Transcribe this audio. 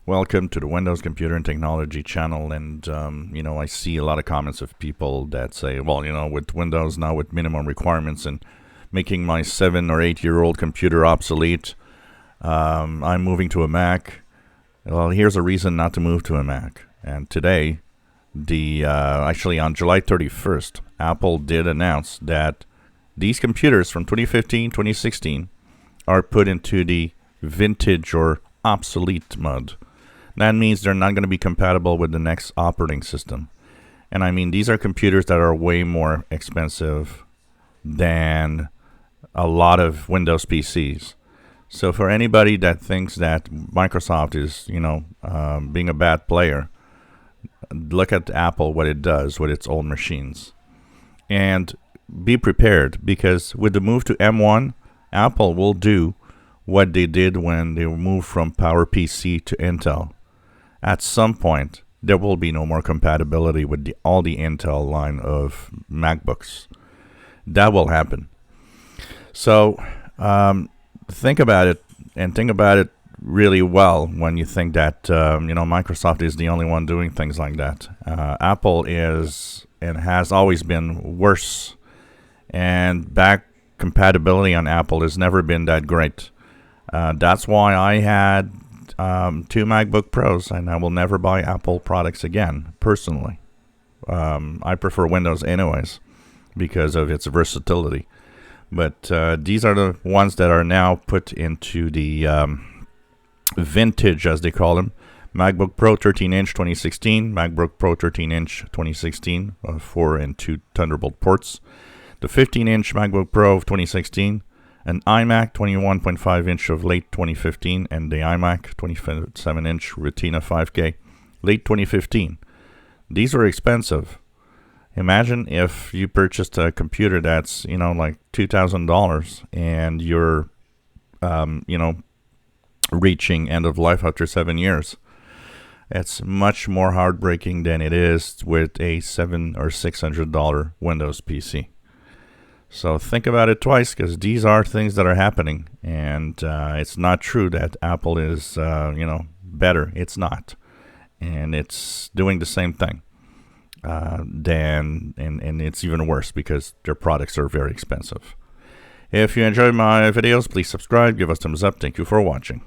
Welcome to the Windows Computer and Technology channel. And, I see a lot of comments of people that say, well, with Windows now with minimum requirements and making my 7 or 8 year old computer obsolete, I'm moving to a Mac. Well, here's a reason not to move to a Mac. And today, actually on July 31st, Apple did announce that these computers from 2015, 2016 are put into the vintage or obsolete mode. That means they're not going to be compatible with the next operating system. And I mean, these are computers that are way more expensive than a lot of Windows PCs. So for anybody that thinks that Microsoft is, being a bad player, look at Apple, what it does with its old machines. And be prepared, because with the move to M1, Apple will do what they did when they moved from PowerPC to Intel. At some point, there will be no more compatibility with all the Intel line of MacBooks. That will happen. So think about it, and think about it really well when you think that Microsoft is the only one doing things like that. Apple is and has always been worse, and back compatibility on Apple has never been that great. That's why I had 2 MacBook Pros, and I will never buy Apple products again, personally. I prefer Windows anyways because of its versatility. But these are the ones that are now put into the vintage, as they call them. MacBook Pro 13-inch 2016, MacBook Pro 13-inch 2016, 4 and 2 Thunderbolt ports. The 15-inch MacBook Pro of 2016, an iMac 21.5-inch of late 2015, and the iMac 27-inch Retina 5K, late 2015. These are expensive. Imagine if you purchased a computer that's, like $2,000 and you're, reaching end of life after 7 years. It's much more heartbreaking than it is with a $700 or $600 Windows PC. So think about it twice, because these are things that are happening, and it's not true that Apple is, better. It's not, and it's doing the same thing. And it's even worse because their products are very expensive. If you enjoy my videos, please subscribe, give us thumbs up. Thank you for watching.